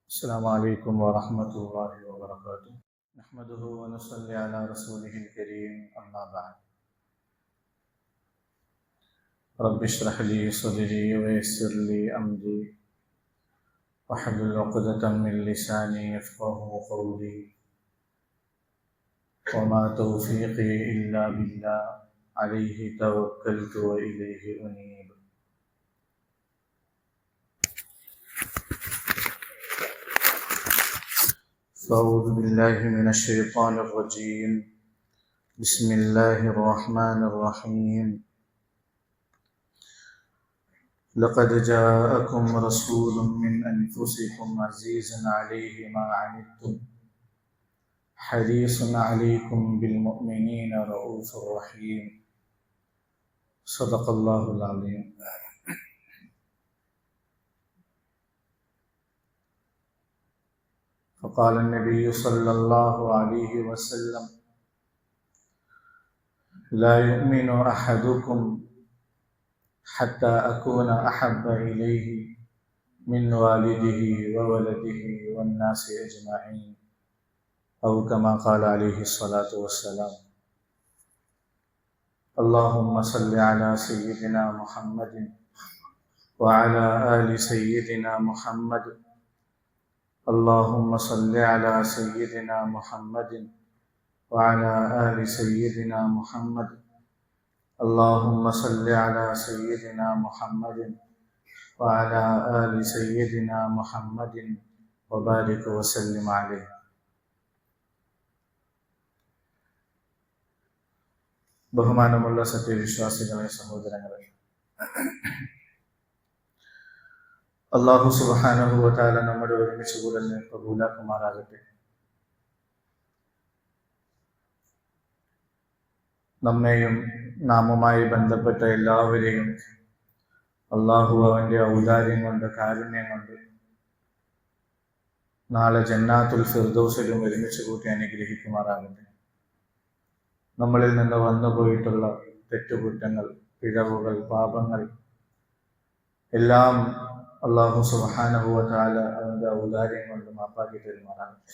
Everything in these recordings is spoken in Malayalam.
السلام عليكم ورحمة الله وبركاته. نحمده ونصلي على رسوله الكريم أما بعد. رب اشرح لي صدري ويسر لي أمري واحلل عقدة من لساني يفقهوا قولي وما توفيقي إلا بالله عليه توكلت وإليه أنيب. أعوذ بالله من الشيطان الرجيم. بسم الله الرحمن الرحيم. لقد جاءكم رسول من أنفسكم عزيز عليه ما عنتم حريص عليكم بالمؤمنين رؤوف رحيم. صدق الله العظيم. فقال النبي صلى الله عليه وسلم: لا يؤمن أحدكم حتى أكون أحب إليه من والده وولده والناس أجمعين، أو كما قال عليه الصلاة والسلام. اللهم صل على سيدنا محمد وعلى آل سيدنا محمد. اللهم صل على سيدنا محمد وعلى آل سيدنا محمد. اللهم صل على سيدنا محمد وعلى آل سيدنا محمد وبارك وسلم عليه. ബഹുമാനമുള്ള സത്യവിശ്വാസികളെ, സഹോദരങ്ങളെ, അല്ലാഹു സുബ്ഹാനഹു വ തആല നമ്മുടെ ഒരുമിച്ച് കൂടലിനെ കബൂലാക്കുമാറാകട്ടെ. നമ്മെയും നാമുമായി ബന്ധപ്പെട്ട എല്ലാവരെയും അല്ലാഹു അവന്റെ ഔദാര്യം കൊണ്ട്, കാരുണ്യം കൊണ്ട് നാളെ ജന്നാത്തുൽ ഫിർദൗസിലും ഒരുമിച്ച് കൂട്ടി അനുഗ്രഹിക്കുമാറാകട്ടെ. നമ്മളിൽ നിന്ന് വന്നുപോയിട്ടുള്ള തെറ്റുകുറ്റങ്ങൾ, പിഴവുകൾ, പാപങ്ങൾ എല്ലാം അല്ലാഹു സുബ്ഹാനഹു വ തആല അവന്റെ ഔദാര്യം കൊണ്ട് മാപ്പാക്കി തരുമാറാകട്ടെ.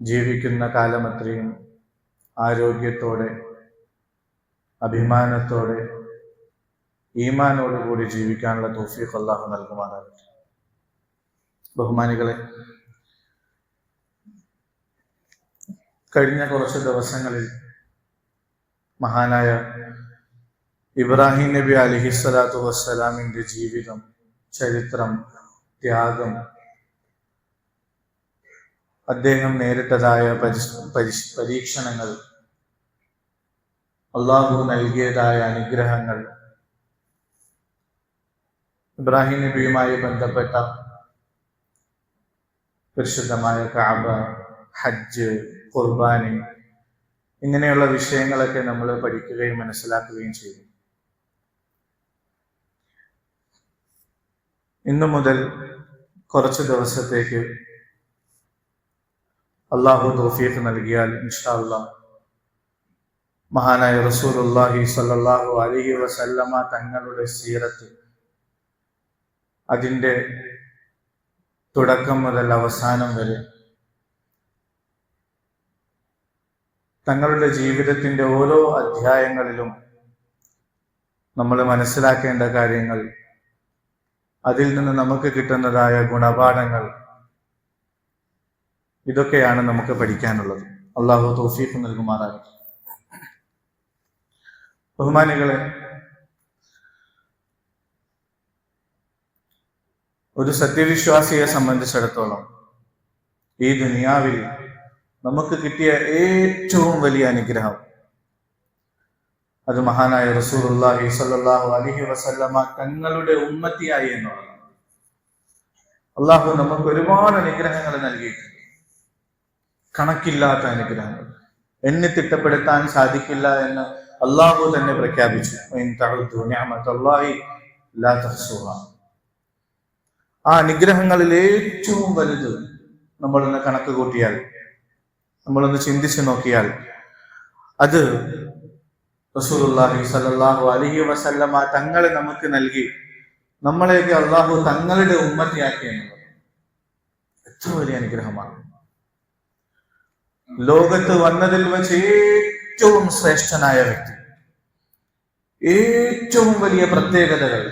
ജീവിക്കുന്ന കാലമത്രയും ആരോഗ്യത്തോടെ, അഭിമാനത്തോടെ, ഈമാനോടുകൂടി ജീവിക്കാനുള്ള തൗഫീഖ് അല്ലാഹു നൽകുമാറാകട്ടെ. ബഹുമാനികളെ, കഴിഞ്ഞ കുറച്ച് ദിവസങ്ങളിൽ മഹാനായ ഇബ്രാഹിം നബി അലൈഹിസ്സലാത്തു വസ്സലാമിന്റെ ജീവിതം, ചരിത്രം, ത്യാഗം, അദ്ദേഹം നേരിട്ടതായ പരീക്ഷണങ്ങൾ, അള്ളാഹു നൽകിയതായ അനുഗ്രഹങ്ങൾ, ഇബ്രാഹിം നബിയുമായി ബന്ധപ്പെട്ട പരിശുദ്ധമായ കഅബ, ഹജ്ജ്, ഖുർബാനി, ഇങ്ങനെയുള്ള വിഷയങ്ങളൊക്കെ നമ്മൾ പഠിക്കുകയും മനസ്സിലാക്കുകയും ചെയ്തു. ഇന്നു മുതൽ കുറച്ച് ദിവസത്തേക്ക് അല്ലാഹു തൗഫീഖ് നൽകിയാൽ ഇൻഷാ അല്ലാഹ് മഹാനായ റസൂലുള്ളാഹി സ്വല്ലല്ലാഹു അലൈഹി വസല്ലമ തങ്ങളുടെ സീറത്ത്, അതിൻ്റെ തുടക്കം മുതൽ അവസാനം വരെ തങ്ങളുടെ ജീവിതത്തിൻ്റെ ഓരോ അധ്യായങ്ങളിലും നമ്മൾ മനസ്സിലാക്കേണ്ട കാര്യങ്ങൾ, അതിൽ നിന്ന് നമുക്ക് കിട്ടുന്നതായ ഗുണപാഠങ്ങൾ, ഇതൊക്കെയാണ് നമുക്ക് പഠിക്കാനുള്ളത്. അല്ലാഹു തൗഫീഖ് നൽകുമാറാകട്ടെ. ബഹുമാനികളെ, ഒരു സത്യവിശ്വാസിയെ സംബന്ധിച്ചിടത്തോളം ഈ ദുനിയാവിൽ നമുക്ക് കിട്ടിയ ഏറ്റവും വലിയ അനുഗ്രഹം അത് മഹാനായ റസൂലുള്ളാഹി സ്വല്ലല്ലാഹു അലൈഹി വസല്ലമ തങ്ങളുടെ ഉമ്മത്തിയായി എന്നുള്ളതാണ്. അല്ലാഹു നമുക്ക് ഒരുപാട് അനുഗ്രഹങ്ങൾ നൽകിയിട്ടുണ്ട്, കണക്കില്ലാത്ത അനുഗ്രഹങ്ങൾ, എണ്ണി തിട്ടപ്പെടുത്താൻ സാധിക്കില്ല എന്ന് അല്ലാഹു തന്നെ പ്രഖ്യാപിച്ചു. ഇൻ തഅദ്ദു നിഅമതല്ലാഹി ലാ തഹ്സുഹാ. ആ അനുഗ്രഹങ്ങളിൽ ഏറ്റവും വലുത് നമ്മളൊന്ന് കണക്ക് കൂട്ടിയാൽ, നമ്മളൊന്ന് ചിന്തിച്ചു നോക്കിയാൽ, അത് റസൂലുള്ളാഹി സ്വല്ലല്ലാഹു അലൈഹി വസല്ലമ തങ്ങളെ നമുക്ക് നൽകി നമ്മളെയൊക്കെ അള്ളാഹു തങ്ങളുടെ ഉമ്മത്തിയാക്കി എന്നുള്ളത്. എത്ര വലിയ അനുഗ്രഹമാണ്. ലോകത്ത് വന്നതിൽ വെച്ച് ഏറ്റവും ശ്രേഷ്ഠനായ വ്യക്തി, ഏറ്റവും വലിയ പ്രത്യേകതകൾ,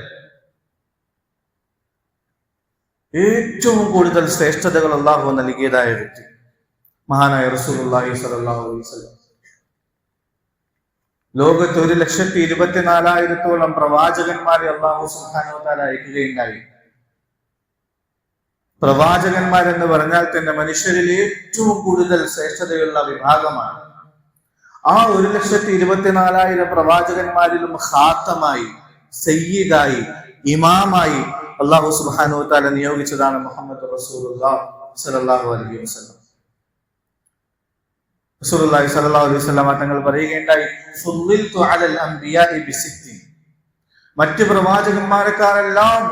ഏറ്റവും കൂടുതൽ ശ്രേഷ്ഠതകൾ അല്ലാഹു നൽകിയതായ വ്യക്തി മഹാനായ റസൂലുള്ളാഹി സ്വല്ലല്ലാഹു അലൈഹി വസല്ലം. ലോകത്ത് 1,24,000-ഓളം പ്രവാചകന്മാരെ അല്ലാഹു സുബ്ഹാനഹു വ തആല അയക്കുകയുണ്ടായി. പ്രവാചകന്മാരെന്ന് പറഞ്ഞാൽ തന്നെ മനുഷ്യരിൽ ഏറ്റവും കൂടുതൽ ശ്രേഷ്ഠതയുള്ള വിഭാഗമാണ്. ആ 1,24,000 പ്രവാചകന്മാരിലും ഖാത്തമായി, സയ്യിദായി, ഇമാമായി അല്ലാഹു സുബ്ഹാനഹു വ തആല നിയോഗിച്ചതാണ് മുഹമ്മദ് റസൂലുള്ളാഹി സ്വല്ലല്ലാഹു അലൈഹി വസല്ലം. റസൂലുള്ളാഹി സ്വല്ലല്ലാഹു അലൈഹി വസല്ലം തങ്ങൾ പറയുകയുണ്ടായി, ഫുദ്ദിൽതു അലൽ അംബിയാഇ ബിസിദ്ദീൻ. മറ്റ് പ്രവാചകന്മാരെക്കാളെല്ലാം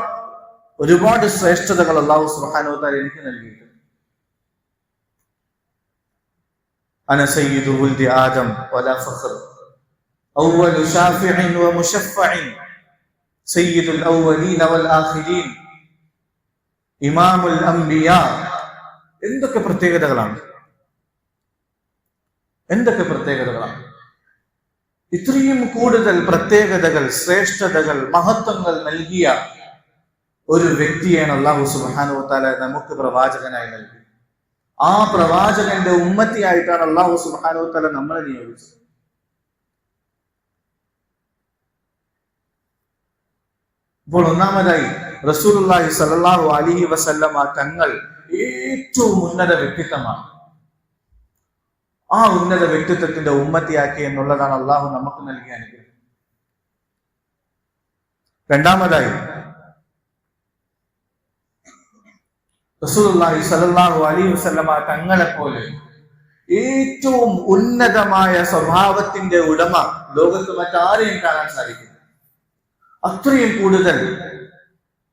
ഒരുപാട് ശ്രേഷ്ഠതകൾ അല്ലാഹു സുബ്ഹാനഹു വ തആല എനിക്ക് നൽകിയിട്ടുണ്ട്. അന സയ്യിദു വൽദി ആദം വലാ ഫഖർ അവ്വലു ശാഫിഇൻ വ മുശഫ്ഫഇൻ സയ്യിദുൽ അവ്വലീന വൽ ആഖിരീൻ ഇമാമുൽ അംബിയാ. എന്തൊക്കെ പ്രത്യേകതകളാണ്, എന്തൊക്കെ പ്രത്യേകതകളാണ്! ഇത്രയും കൂടുതൽ പ്രത്യേകതകൾ, ശ്രേഷ്ഠതകൾ, മഹത്വങ്ങൾ നൽകിയ ഒരു വ്യക്തിയാണ് അല്ലാഹു സുബ്ഹാനഹു വ തആല നമുക്ക് പ്രവാചകനായി നൽകി. ആ പ്രവാചകന്റെ ഉമ്മത്തിയായിട്ടാണ് അല്ലാഹു സുബ്ഹാനഹു വ തആല നമ്മളെ നിയോഗിച്ചത്. അപ്പോൾ ഒന്നാമതായി റസൂലുള്ളാഹി സ്വല്ലല്ലാഹു അലൈഹി വസല്ലമ തങ്ങൾ ഏറ്റവും ഉന്നത വ്യക്തിത്വമാണ്. ആ ഉന്നത വ്യക്തിത്വത്തിന്റെ ഉമ്മത്തിയാക്കി എന്നുള്ളതാണ് അല്ലാഹു നമുക്ക് നൽകിയ അനുഗ്രഹം. രണ്ടാമതായി റസൂലുള്ളാഹി സ്വല്ലല്ലാഹു അലൈഹി വസല്ലമ തങ്ങളെ പോലെ ഏറ്റവും ഉന്നതമായ സ്വഭാവത്തിന്റെ ഉടമ ലോകത്ത് മറ്റാരെയും കാണാൻ സാധിക്കില്ല. അത്രയും കൂടുതൽ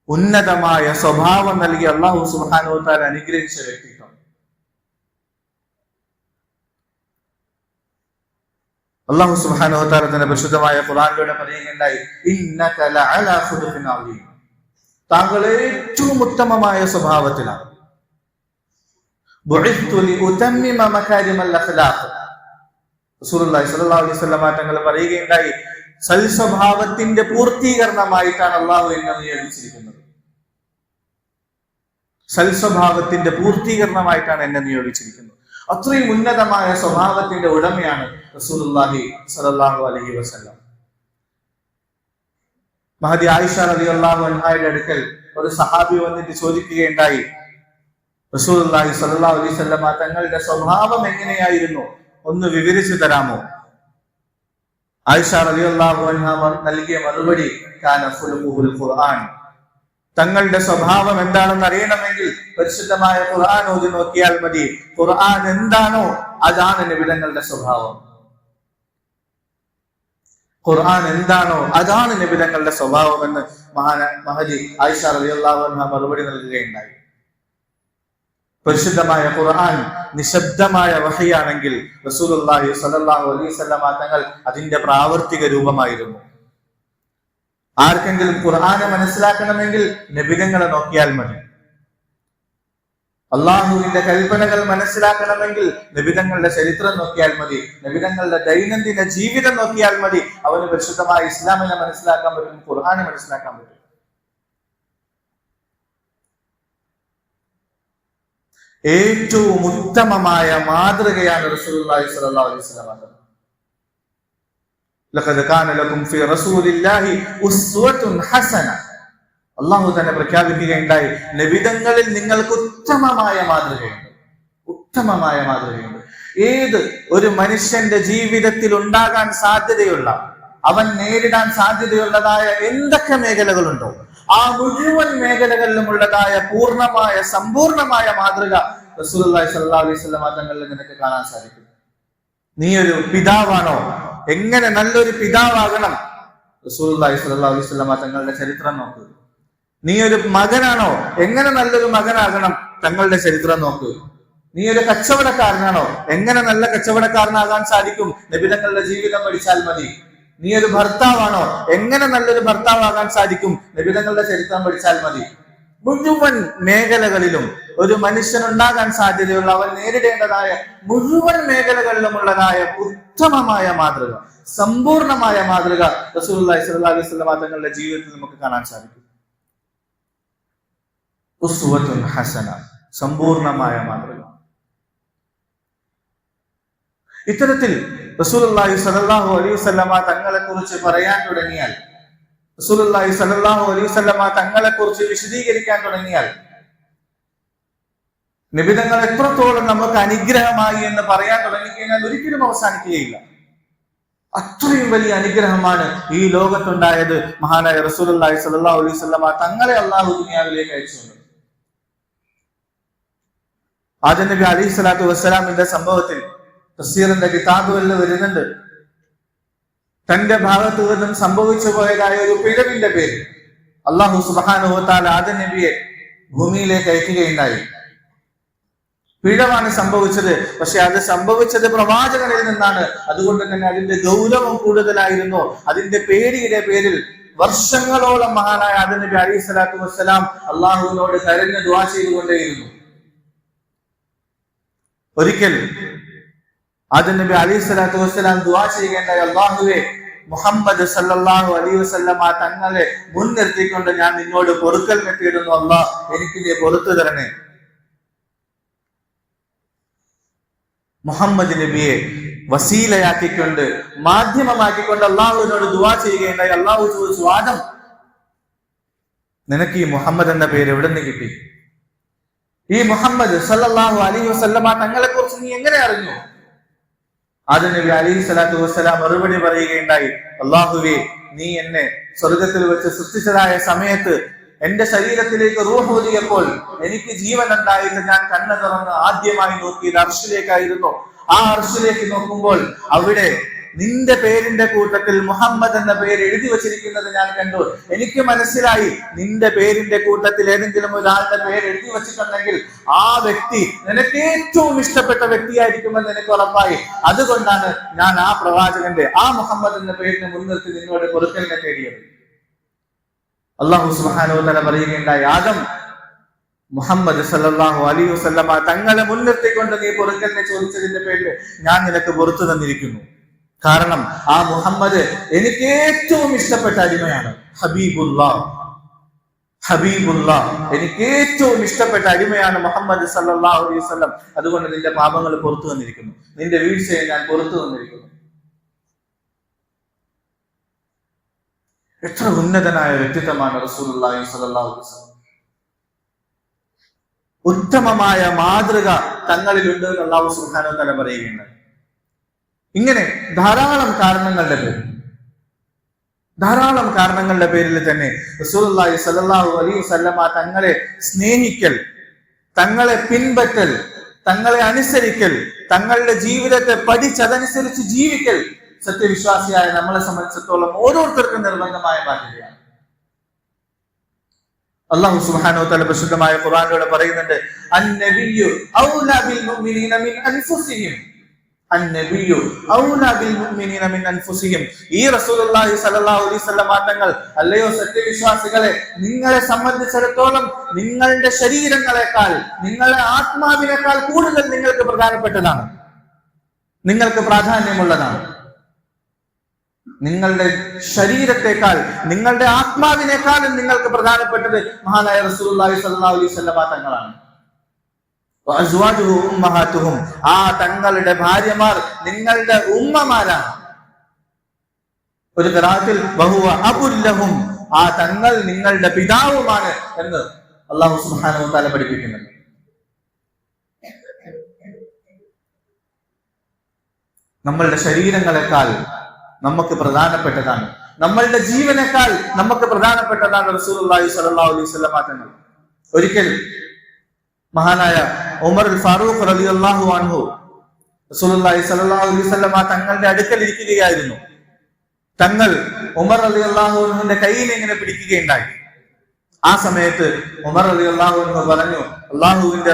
ഉന്നതമായ സ്വഭാവം നൽകി അല്ലാഹു സുബ്ഹാനഹു വ തആല അനുഗ്രഹിച്ച വ്യക്തിത്വം. അല്ലാഹു സുബ്ഹാനഹു വ തആല തന്റെ പരിശുദ്ധമായ ഖുർആനിലൂടെ പറയുകയുണ്ടായി, ഇന്നക ലഅലാ ഖുലുഖിൻ അദീം. താങ്കൾ ഏറ്റവും ഉത്തമമായ സ്വഭാവത്തിലാണ്. ബുഇസ്തു ലിഉതമ്മിമ മകാരിമൽ അഖ്ലാഖ്. റസൂലുള്ളാഹി സ്വല്ലല്ലാഹു അലൈഹി വസല്ലം തങ്ങൾ പറയുകയുണ്ടായി, സൽസ്വഭാവത്തിന്റെ പൂർത്തീകരണമായിട്ടാണ് അല്ലാഹു എന്നെ നിയോഗിച്ചിരിക്കുന്നത്. സൽസ്വഭാവത്തിന്റെ പൂർത്തീകരണമായിട്ടാണ് എന്നെ നിയോഗിച്ചിരിക്കുന്നത്. അത്രയും ഉന്നതമായ സ്വഭാവത്തിന്റെ ഉടമയാണ് റസൂലുള്ളാഹി സ്വല്ലല്ലാഹു അലൈഹി വസല്ലം. മഹദി ആയിഷ റളിയല്ലാഹു അൻഹയുടെ അടുക്കൽ ഒരു സഹാബി വന്നിട്ട് ചോദിക്കുകയുണ്ടായി, റസൂലുള്ളാഹി സ്വല്ലല്ലാഹു അലൈഹി വസല്ലം തങ്ങളുടെ സ്വഭാവം എങ്ങനെയായിരുന്നു, ഒന്ന് വിവരിച്ചു തരാമോ? ആയിഷ റളിയല്ലാഹു അൻഹ നൽകിയ മറുപടി, കാന ഖുലുഖുൽ ഖുർആൻ. തങ്ങളുടെ സ്വഭാവം എന്താണെന്ന് അറിയണമെങ്കിൽ പരിശുദ്ധമായ ഖുർആൻ ഓതി നോക്കിയാൽ മതി. ഖുർആൻ എന്താണോ അതാണ് നബിതങ്ങളുടെ സ്വഭാവം. ഖുർആൻ എന്താണോ അതാണ് നബിതങ്ങളുടെ സ്വഭാവം എന്ന് മഹദി ആയിഷ റളിയല്ലാഹു അൻഹ മറുപടി നൽകുകയുണ്ടായി. പരിശുദ്ധമായ ഖുർആൻ നിശബ്ദമായ വഹയാണെങ്കിൽ റസൂലുള്ളാഹി സ്വല്ലല്ലാഹു അലൈഹി വസല്ലം തങ്ങൾ അതിന്റെ പ്രാവർത്തിക രൂപമായിരുന്നു. ആർക്കെങ്കിലും ഖുർആനെ മനസ്സിലാക്കണമെങ്കിൽ നബിതങ്ങളെ നോക്കിയാൽ മതി. അള്ളാഹുവിന്റെ കൽപ്പനകൾ മനസ്സിലാക്കണമെങ്കിൽ നബിതങ്ങളുടെ ചരിത്രം നോക്കിയാൽ മതി. നബിതങ്ങളുടെ ദൈനംദിന ജീവിതം നോക്കിയാൽ മതി. അവന് പരിശുദ്ധമായ ഇസ്ലാമിനെ മനസ്സിലാക്കാൻ പറ്റും, ഖുർആനെ മനസ്സിലാക്കാൻ പറ്റും. ഏറ്റവും ഉത്തമമായ മാതൃകയാണ് റസൂലുള്ളാഹി സ്വല്ലല്ലാഹു അലൈഹി വസല്ലം. ലഖദ് കാന ലക്കും ഫീ റസൂലില്ലാഹി ഉസ്വത്തുൻ ഹസന. അല്ലാഹു തന്നെ പ്രഖ്യാപിക്കുകയുണ്ടായി, നബിതങ്ങളിൽ നിങ്ങൾക്ക് ഉത്തമമായ മാതൃകയുണ്ട്. ഉത്തമമായ മാതൃകയുണ്ട്. ഏത് ഒരു മനുഷ്യന്റെ ജീവിതത്തിൽ ഉണ്ടാകാൻ സാധ്യതയുള്ള, അവൻ നേരിടാൻ സാധ്യതയുള്ളതായ എന്തൊക്കെ മേഖലകളുണ്ടോ ആ മുഴുവൻ മേഖലകളിലും ഉള്ളതായ പൂർണ്ണമായ സമ്പൂർണമായ മാതൃക റസൂലുള്ളാഹി സ്വല്ലല്ലാഹു അലൈഹി വസല്ലം തങ്ങളിൽ നിനക്ക് കാണാൻ സാധിക്കും. നീ ഒരു പിതാവാണോ, എങ്ങനെ നല്ലൊരു പിതാവാകണം, റസൂലുള്ളാഹി സ്വല്ലല്ലാഹു അലൈഹി വസല്ലം തങ്ങളുടെ ചരിത്രം നോക്കുക. നീ ഒരു മകനാണോ, എങ്ങനെ നല്ലൊരു മകനാകണം, തങ്ങളുടെ ചരിത്രം നോക്കുക. നീ ഒരു കച്ചവടക്കാരനാണോ, എങ്ങനെ നല്ല കച്ചവടക്കാരനാകാൻ സാധിക്കും, നബിതങ്ങളുടെ ജീവിതം പഠിച്ചാൽ മതി. നീ ഒരു ഭർത്താവാണോ, എങ്ങനെ നല്ലൊരു ഭർത്താവാകാൻ സാധിക്കും, നബിതങ്ങളുടെ ചരിത്രം പഠിച്ചാൽ മതി. മുഴുവൻ മേഖലകളിലും ഒരു മനുഷ്യനുണ്ടാകാൻ സാധ്യതയുള്ള അവൻ നേരിടേണ്ടതായ മുഴുവൻ മേഖലകളിലുമുള്ളതായ ഉത്തമമായ മാതൃക, സമ്പൂർണമായ മാതൃക റസൂലുള്ളാഹി സ്വല്ലല്ലാഹു അലൈഹി വസല്ലം തങ്ങളുടെ ജീവിതത്തിൽ നമുക്ക് കാണാൻ സാധിക്കും. ഉസ്വത്തുൻ ഹസന, സമ്പൂർണമായ മാതൃക. ഇത്തരത്തിൽ റസൂലുള്ളാഹി സ്വല്ലല്ലാഹു അലൈഹി വസല്ലം തങ്ങളെ കുറിച്ച് പറയാൻ തുടങ്ങിയാൽ, റസൂലുള്ളാഹി സ്വല്ലല്ലാഹു അലൈഹി വസല്ലം തങ്ങളെ കുറിച്ച് വിശദീകരിക്കാൻ തുടങ്ങിയാൽ, നബി തങ്ങൾ എത്രത്തോളം നമുക്ക് അനുഗ്രഹമായി എന്ന് പറയാൻ തുടങ്ങിക്കഴിഞ്ഞാൽ ഒരിക്കലും അവസാനിക്കുകയില്ല. അത്രയും വലിയ അനുഗ്രഹമാണ് ഈ ലോകത്തുണ്ടായത്. മഹാനായ റസൂലുള്ളാഹി സ്വല്ലല്ലാഹു അലൈഹി വസല്ലം തങ്ങളെ അല്ലാഹു ദുനിയാവിലേക്ക് അയച്ചുകൊണ്ട് ആദം നബി അലൈഹി സ്വലാത്തു വസ്സലാമിന്റെ സംഭവത്തിൽ തഫ്സീറിന്റെ കിതാബുകളിൽ വരുന്നുണ്ട്. തന്റെ ഭാഗത്തു നിന്നും സംഭവിച്ചു പോയതായ ഒരു പിഴവിന്റെ പേര് അല്ലാഹു സുബ്ഹാനഹു വ തആല ആദം നബിയെ ഭൂമിയിലേക്ക് അയക്കുകയുണ്ടായി. പിഴവാണ് സംഭവിച്ചത്. പക്ഷെ അത് സംഭവിച്ചത് പ്രവാചകനിൽ നിന്നാണ്. അതുകൊണ്ട് തന്നെ അതിന്റെ ഗൗരവം കൂടുതലായിരുന്നു. അതിന്റെ പേടിയുടെ പേരിൽ വർഷങ്ങളോളം മഹാനായ ആദം നബി അലൈഹി സ്വലാത്തു വസ്സലാം അള്ളാഹുവിനോട് കരഞ്ഞ് ദുആ ചെയ്തുകൊണ്ടേയിരുന്നു. ഒരിക്കൽ ആദം നബി അലൈഹി സ്വലാത്തു വസ്സലാം ദുആ ചെയ്യുകയുണ്ടായി, അല്ലാഹുവേ, മുഹമ്മദ് സല്ലല്ലാഹു അലൈഹി വസല്ലമ തങ്ങളെ മുൻനിർത്തിക്കൊണ്ട് ഞാൻ നിന്നോട് പൊറുക്കൽ തേടുന്നു. അല്ലാഹ്, എനിക്ക് നീ പൊറുത്തു തരണേ. മുഹമ്മദ് നബിയെ വസീലയാക്കിക്കൊണ്ട്, മാധ്യമമാക്കിക്കൊണ്ട് അള്ളാഹുവിനോട് ദുആ ചെയ്യുകയുണ്ടായി. അള്ളാഹു ചോദിച്ചു, ആദം, നിനക്ക് ഈ മുഹമ്മദ് എന്ന പേര് എവിടെ നിന്ന് കിട്ടി? ഈ മുഹമ്മദ് സല്ലല്ലാഹു അലൈഹി വസല്ലമ തങ്ങളെ കുറിച്ച് നീ എങ്ങനെ അറിഞ്ഞു? ആദം നബി അലൈഹി സ്വലാത്തു വസ്സലാം മറുപടി പറയുകയുണ്ടായി, അല്ലാഹുവേ, നീ എന്നെ സ്വർഗത്തിൽ വെച്ച് സൃഷ്ടിച്ചതായ സമയത്ത് എന്റെ ശരീരത്തിലേക്ക് റൂഹ് ഊതിയപ്പോൾ എനിക്ക് ജീവൻ ഉണ്ടായിട്ട് ഞാൻ കണ്ണ് തുറന്ന് ആദ്യമായി നോക്കിയത് അർശിലേക്കായിരുന്നു. ആ അർശിലേക്ക് നോക്കുമ്പോൾ അവിടെ നിന്റെ പേരിന്റെ കൂട്ടത്തിൽ മുഹമ്മദ് എന്ന പേര് എഴുതി വച്ചിരിക്കുന്നത് ഞാൻ കണ്ടു. എനിക്ക് മനസ്സിലായി, നിന്റെ പേരിന്റെ കൂട്ടത്തിൽ ഏതെങ്കിലും ഒരാളുടെ പേര് എഴുതി വച്ചിട്ടുണ്ടെങ്കിൽ ആ വ്യക്തി നിനക്ക് ഏറ്റവും ഇഷ്ടപ്പെട്ട വ്യക്തിയായിരിക്കുമെന്ന് എനിക്ക് ഉറപ്പായി. അതുകൊണ്ടാണ് ഞാൻ ആ പ്രവാചകന്റെ, ആ മുഹമ്മദ് എന്ന പേരിനെ മുൻനിർത്തി നിന്നോട് പൊറുക്കലിനെ തേടിയത്. അല്ലാഹു സുബ്ഹാനഹു വ തആല പറയുകയുണ്ടായി, ആദം, മുഹമ്മദ് സല്ലല്ലാഹു അലൈഹി വസല്ലമ തങ്ങളെ മുൻനിർത്തിക്കൊണ്ട് നീ പൊറുക്കലിനെ ചോദിച്ചതിന്റെ പേരിൽ ഞാൻ നിനക്ക് പൊറുത്തു തന്നിരിക്കുന്നു. കാരണം ആ മുഹമ്മദ് എനിക്ക് ഏറ്റവും ഇഷ്ടപ്പെട്ട അടിമയാണ്. ഹബീബുല്ലാഹ്, എനിക്ക് ഏറ്റവും ഇഷ്ടപ്പെട്ട അടിമയാണ് മുഹമ്മദ് സല്ലല്ലാഹു അലൈഹി വസല്ലം. അതുകൊണ്ട് നിന്റെ പാപങ്ങൾ പുറത്തു തന്നിരിക്കുന്നു, നിന്റെ വീഴ്ചയെ ഞാൻ പുറത്തു തന്നിരിക്കുന്നു. എത്ര ഉന്നതനായ വ്യക്തിത്വമാണ് റസൂലുള്ളാഹി സ്വല്ലല്ലാഹു അലൈഹി വസല്ലം. ഉത്തമമായ മാതൃക തങ്ങളിലുണ്ട് എന്ന് അല്ലാഹു സുബ്ഹാനഹു വ തആല പറയുകയുണ്ട്. ഇങ്ങനെ ധാരാളം കാരണങ്ങളുടെ പേരിൽ തന്നെ റസൂലുള്ളാഹി സ്വല്ലല്ലാഹു അലൈഹി വസല്ലമ തങ്ങളെ സ്നേഹിക്കൽ, തങ്ങളെ പിൻപറ്റൽ, തങ്ങളെ അനുസരിക്കൽ, തങ്ങളുടെ ജീവിതത്തെ പഠിച്ചതനുസരിച്ച് ജീവിക്കൽ സത്യവിശ്വാസിയായ നമ്മളെ സംബന്ധിച്ചിടത്തോളം ഓരോരുത്തർക്കും നിർബന്ധമായ ബാധ്യതയാണ്. അല്ലാഹു സുബ്ഹാനഹു വ തആല പരിശുദ്ധമായ ഖുർആനിലൂടെ പറയുന്നുണ്ട്, അൻ-നബിയ്യു ഔലാ ബിൽ മുഅ്മിനീന മിൻ അൻഫുസിഹിം, അൻ-നബിയ്യു ഔലാ ബിൽ മുഅ്മിനീന മിൻ അൻഫുസിഹിം. ഈ റസൂലുള്ളാഹി സ്വല്ലല്ലാഹു അലൈഹി വസല്ലം തങ്ങൾ, അല്ലയോ സത്യവിശ്വാസികളെ, നിങ്ങളെ സംബന്ധിച്ചിടത്തോളം നിങ്ങളുടെ ശരീരങ്ങളെക്കാൾ, നിങ്ങളുടെ ആത്മാവിനേക്കാൾ കൂടുതൽ നിങ്ങൾക്ക് പ്രധാനപ്പെട്ടതാണ്, നിങ്ങൾക്ക് പ്രാധാന്യമുള്ളതാണ്. നിങ്ങളുടെ ശരീരത്തെക്കാൾ, നിങ്ങളുടെ ആത്മാവിനേക്കാളും നിങ്ങൾക്ക് പ്രധാനപ്പെട്ടത് മഹാനായ റസൂലുള്ളാഹി സ്വല്ലല്ലാഹു അലൈഹി വസല്ലം തങ്ങളാണ്. വഅസ്വാജുഹു ഉമ്മഹാതുഹും, ആ തങ്ങളുടെ ഭാര്യമാർ നിങ്ങളുടെ ഉമ്മമാരാണ്. ഒരു ഖിറാഅത്തിൽ വഹുവ അബുൽ ലഹും, ആ തങ്ങൾ നിങ്ങളുടെ പിതാവുമാണ് എന്ന് അല്ലാഹു സുബ്ഹാനഹു വ തആല പഠിപ്പിക്കുന്നുണ്ട്. നമ്മളുടെ ശരീരങ്ങളെക്കാൾ നമുക്ക് പ്രധാനപ്പെട്ടതാണ്, നമ്മളുടെ ജീവനേക്കാൾ നമുക്ക് പ്രധാനപ്പെട്ടതാണ് റസൂലുള്ളാഹി സ്വല്ലല്ലാഹു അലൈഹി വസല്ലം തങ്ങൾ. ഒരിക്കൽ മഹാനായ ഉമർ അൽ ഫാറൂഖ് റളിയല്ലാഹു അൻഹു റസൂലുള്ളാഹി സ്വല്ലല്ലാഹു അലൈഹി വസല്ലം തങ്ങളുടെ അടുക്കൽ ഇരിക്കുകയായിരുന്നു. തങ്ങൾ ഉമർ റളിയല്ലാഹു അൻഹുവിന്റെ കയ്യിൽ ഇങ്ങനെ പിടിക്കുകയുണ്ടായി. ആ സമയത്ത് ഉമർ റളിയല്ലാഹു അൻഹു പറഞ്ഞു, അല്ലാഹുവിന്റെ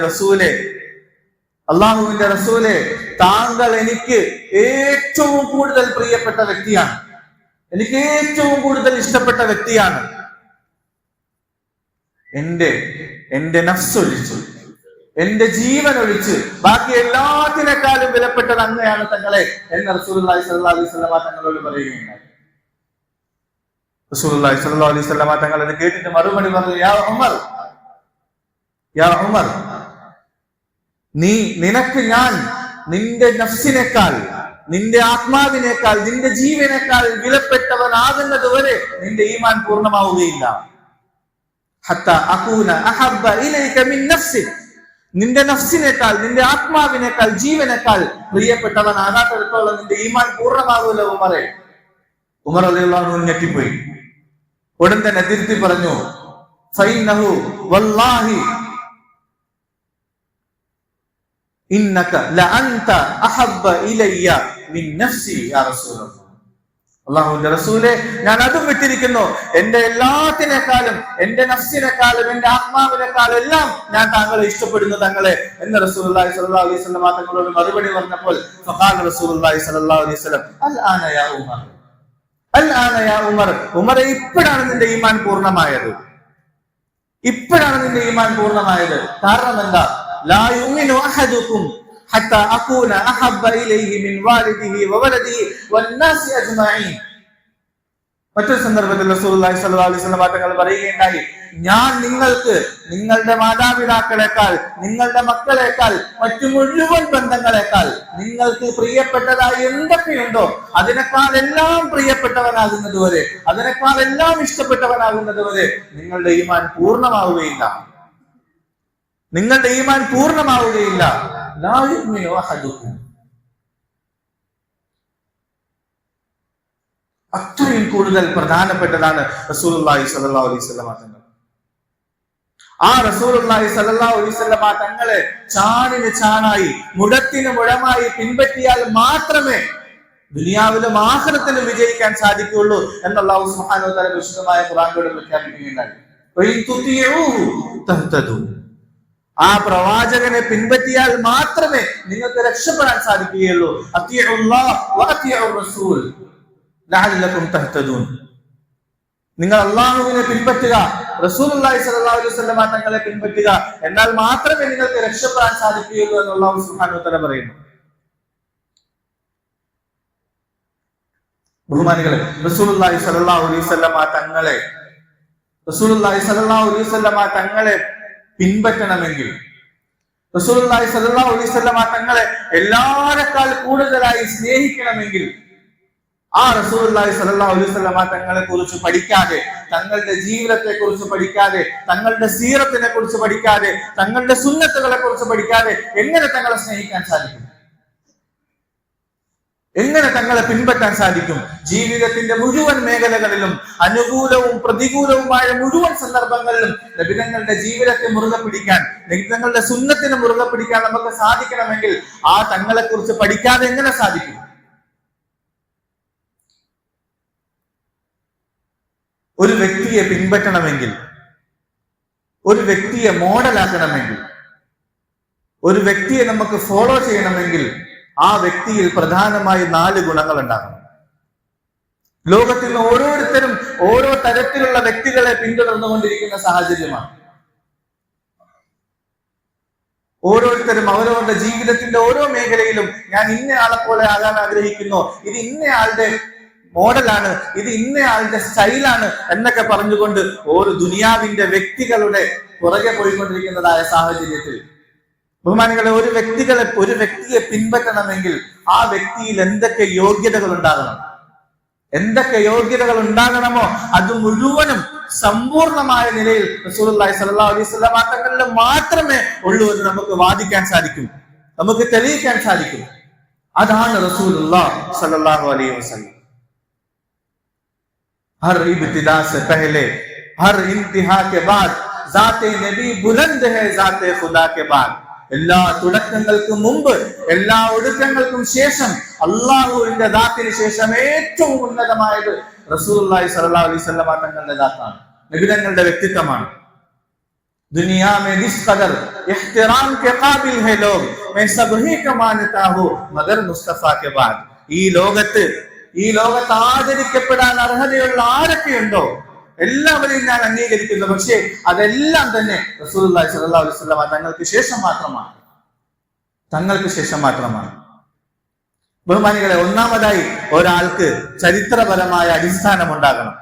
റസൂലെ, താങ്കൾ എനിക്ക് ഏറ്റവും കൂടുതൽ പ്രിയപ്പെട്ട വ്യക്തിയാണ്, എനിക്ക് ഏറ്റവും കൂടുതൽ ഇഷ്ടപ്പെട്ട വ്യക്തിയാണ്. എന്റെ നഫ്സൊഴിച്ചു, എന്റെ ജീവൻ ഒഴിച്ച് ബാക്കി എല്ലാത്തിനേക്കാളും വിലപ്പെട്ടത് അങ്ങയാണ് തങ്ങളെ എന്ന് റസൂലുള്ളാഹി സ്വല്ലല്ലാഹു അലൈഹി വസല്ലമ തങ്ങളോട് പറയുകയുണ്ടായി. റസൂലുള്ളാഹി സ്വല്ലല്ലാഹു അലൈഹി വസല്ലമ തങ്ങൾ അത് കേട്ടിട്ട് മറുപടി പറഞ്ഞു, യാ ഉമർ, നിനക്ക് ഞാൻ നിന്റെ നഫ്സിനേക്കാൾ, നിന്റെ ആത്മാവിനേക്കാൾ, നിന്റെ ജീവനേക്കാൾ വിലപ്പെട്ടവനാകുന്നത് വരെ നിന്റെ ഈമാൻ പൂർണ്ണമാവുകയില്ല. ഹത്താ അകൂന അഹബ്ബ ഇലൈക മിൻ നഫ്സിക, നിന്റെ നഫ്സിനേക്കാൾ, നിന്റെ ആത്മാവിനേക്കാൾ, ജീവനേക്കാൾ പ്രിയപ്പെട്ടവനാകാത്തിടത്തോളം നിന്റെ ഈമാൻ പൂർണ്ണമാകൂല ഉമറെ. ഉമർ റളിയല്ലാഹു അൻഹു ഞെട്ടിപ്പോയി. ഉടൻ തന്നെ തിരുത്തി പറഞ്ഞു, ഫൈനഹു വല്ലാഹി ഇന്നക ലഅൻത അഹബ്ബ ഇലയ്യ മിൻ നഫ്സി യാ റസൂലല്ലാഹ്. അല്ലാഹുവിന്റെ റസൂലേ, ഞാൻ അതും വിട്ടിരിക്കുന്നു, എന്റെ എല്ലാത്തിനേക്കാളും, എന്റെ നഫ്സിനേക്കാളും, എന്റെ ആത്മാവിനേക്കാളും എല്ലാം ഞാൻ താങ്കളെ ഇഷ്ടപ്പെടുന്നു തങ്ങളെ എന്ന് റസൂലുള്ളാഹി സ്വല്ലല്ലാഹു അലൈഹി വസല്ലം തങ്ങളോട് മറുപടി പറഞ്ഞപ്പോൾ ഫഖാല റസൂലുള്ളാഹി സ്വല്ലല്ലാഹു അലൈഹി വസല്ലം അൽആന യാ ഉമർ, അൽആന യാ ഉമർ, ഉമറെ ഇപ്പോഴാണ് നിന്റെ ഈമാൻ പൂർണ്ണമായത്, ഇപ്പോഴാണ് നിന്റെ ഈമാൻ പൂർണ്ണമായത്. കാരണം എന്താ? ലാ യുമിനു അഹദുകും ഹത്താ അകൂന അഹബ്ബ ഇലൈഹി മിൻ വാലിദിഹി വവലദിഹി വന്നാസി അജ്മഈൻ. മറ്റൊരു സന്ദർഭത്തിൽ റസൂലുള്ളാഹി സ്വല്ലല്ലാഹു അലൈഹി വസല്ലം തങ്ങൾ പറയുകയുണ്ടായി, ഞാൻ നിങ്ങൾക്ക് നിങ്ങളുടെ മാതാപിതാക്കളെക്കാൾ, നിങ്ങളുടെ മക്കളെക്കാൾ, മറ്റു മുഴുവൻ ബന്ധങ്ങളെക്കാൾ നിങ്ങൾക്ക് പ്രിയപ്പെട്ടതായി എന്തൊക്കെയുണ്ടോ അതിനേക്കാൾ എല്ലാം പ്രിയപ്പെട്ടവനാകുന്നത് വരെ, അതിനേക്കാൾ എല്ലാം ഇഷ്ടപ്പെട്ടവനാകുന്നത് വരെ നിങ്ങളുടെ ഈമാൻ പൂർണ്ണമാവുകയില്ല, നിങ്ങളുടെ ഈമാൻ പൂർണ്ണമാവുകയില്ല. ലാ യുമിനു അഹദുകും. അത്രയും കൂടുതൽ പ്രധാനപ്പെട്ടതാണ് റസൂലുള്ളാഹി സ്വല്ലല്ലാഹു അലൈഹി വസല്ലം തങ്ങൾ. ആ റസൂലുള്ളാഹി സ്വല്ലല്ലാഹു അലൈഹി വസല്ലം തങ്ങളെ ചാണിന് ചാണായി, മുഴത്തിന് മുഴമായി പിൻപറ്റിയാൽ മാത്രമേ ദുനിയാവിലും ആഖിറത്തിലും വിജയിക്കാൻ സാധിക്കുകയുള്ളൂ എന്ന് അല്ലാഹു സുബ്ഹാനഹു വ തആല വിശുദ്ധമായ ഖുർആനിലൂടെ പ്രഖ്യാപിക്കുകയുണ്ടായി. ആ പ്രവാചകനെ പിൻപറ്റിയാൽ മാത്രമേ നിങ്ങൾക്ക് രക്ഷപ്പെടാൻ സാധിക്കുകയുള്ളൂ. അത്തിഉല്ലാഹ് വ അത്തിഉർ റസൂൽ ലഅല്ലകും തഹ്തദൂൻ. നിങ്ങൾ അല്ലാഹുവിനെ പിൻപറ്റുക, റസൂലുള്ളാഹി സ്വല്ലല്ലാഹു അലൈഹി വസല്ലം തങ്ങളെ പിൻപറ്റുക, എന്നാൽ മാത്രമേ നിങ്ങൾക്ക് രക്ഷപ്പെടാൻ സാധിക്കുകയുള്ളൂ എന്ന് അല്ലാഹു സുബ്ഹാനഹു വ തആല പറയുന്നു. ബഹുമാനികളെ, റസൂലുള്ളാഹി സ്വല്ലല്ലാഹു അലൈഹി വസല്ലം തങ്ങളെ പിൻപറ്റണമെങ്കിൽ, റസൂലുള്ളാഹി സ്വല്ലല്ലാഹു അലൈഹി വസല്ലം തങ്ങളെ എല്ലാരെക്കാൾ കൂടുതലായി സ്നേഹിക്കണമെങ്കിൽ ആ റസൂലുള്ളാഹി സ്വല്ലല്ലാഹു അലൈഹി വസല്ലം തങ്ങളെ കുറിച്ച് പഠിക്കാതെ, തങ്ങളുടെ ജീവിതത്തെ കുറിച്ച് പഠിക്കാതെ, തങ്ങളുടെ സീറത്തിനെ കുറിച്ച് പഠിക്കാതെ, തങ്ങളുടെ സുന്നത്തുകളെ കുറിച്ച് പഠിക്കാതെ എങ്ങനെ തങ്ങളെ സ്നേഹിക്കാൻ സാധിക്കും? എങ്ങനെ തങ്ങളെ പിൻപറ്റാൻ സാധിക്കും? ജീവിതത്തിന്റെ മുഴുവൻ മേഖലകളിലും, അനുകൂലവും പ്രതികൂലവുമായ മുഴുവൻ സന്ദർഭങ്ങളിലും നബിതങ്ങളുടെ ജീവിതത്തെ മുറുകെ പിടിക്കാൻ, നബിതങ്ങളുടെ സുന്നത്തിനെ മുറുകെ പിടിക്കാൻ നമുക്ക് സാധിക്കണമെങ്കിൽ ആ തങ്ങളെ കുറിച്ച് പഠിക്കാതെ എങ്ങനെ സാധിക്കും? ഒരു വ്യക്തിയെ പിൻപറ്റണമെങ്കിൽ, ഒരു വ്യക്തിയെ മോഡലാക്കണമെങ്കിൽ, ഒരു വ്യക്തിയെ നമുക്ക് ഫോളോ ചെയ്യണമെങ്കിൽ ആ വ്യക്തിയിൽ പ്രധാനമായി 4 ഗുണങ്ങൾ ഉണ്ടാകണം. ലോകത്തിൽ നിന്ന് ഓരോരുത്തരും ഓരോ തരത്തിലുള്ള വ്യക്തികളെ പിന്തുടർന്നുകൊണ്ടിരിക്കുന്ന സാഹചര്യമാണ്. ഓരോരുത്തരും അവരവരുടെ ജീവിതത്തിന്റെ ഓരോ മേഖലയിലും ഞാൻ ഇന്നയാളെ പോലെ ആകാൻ ആഗ്രഹിക്കുന്നു, ഇത് ഇന്നയാളുടെ മോഡലാണ്, ഇത് ഇന്നയാളുടെ സ്റ്റൈലാണ് എന്നൊക്കെ പറഞ്ഞുകൊണ്ട് ഓരോ ദുനിയാവിന്റെ വ്യക്തികളുടെ പുറകെ പോയിക്കൊണ്ടിരിക്കുന്നതായ സാഹചര്യത്തിൽ ബഹുമാനികളെ, ഒരു വ്യക്തിയെ പിൻപറ്റണമെങ്കിൽ ആ വ്യക്തിയിൽ എന്തൊക്കെ യോഗ്യതകൾ ഉണ്ടാകണം, എന്തൊക്കെ യോഗ്യതകൾ ഉണ്ടാകണമോ അത് മുഴുവനും സമ്പൂർണമായ നിലയിൽ റസൂലുള്ളാഹി സ്വല്ലല്ലാഹു അലൈഹി വസല്ലം തങ്ങളിൽ മാത്രമേ ഉള്ളൂ എന്ന് നമുക്ക് വാദിക്കാൻ സാധിക്കും, നമുക്ക് തെളിയിക്കാൻ സാധിക്കും. അതാണ് റസൂലുള്ളാഹി സ്വല്ലല്ലാഹു അലൈഹി വസല്ലം. हर इब्तिदा से पहले, हर इंतहा के बाद ज़ाते नबी बुलंद है ज़ाते खुदा के बाद. എല്ലാ തുടക്കങ്ങൾക്കും മുമ്പ്, എല്ലാ ഒടുക്കങ്ങൾക്കും ശേഷം അല്ലാഹുവിന്റെ ദാത്തിന് ശേഷം ഏറ്റവും ഉന്നതമായത് റസൂലുള്ളാഹി സ്വല്ലല്ലാഹു അലൈഹി വസല്ലം തങ്ങളുടെ ദാത്താണ്, നബിതങ്ങളുടെ വ്യക്തിത്വമാണ്. दुनिया में जिस कदर इख्तिराम के काबिल है लोग, मैं सब ही को मानता हूं मगर मुस्तफा के बाद. ഈ ലോകത്ത് ആദരിക്കപ്പെടാൻ അർഹതയുള്ള ആരൊക്കെയുണ്ടോ എല്ലാവരെയും ഞാൻ അംഗീകരിക്കുന്നു. പക്ഷേ അതെല്ലാം തന്നെ റസൂലുള്ളാഹി സ്വല്ലല്ലാഹു അലൈഹി വസല്ലം തങ്ങൾക്ക് ശേഷം മാത്രമാണ്. ബഹുമാനികളെ, ഒന്നാമതായി ഒരാൾക്ക് ചരിത്രപരമായ അടിസ്ഥാനം ഉണ്ടാകണം.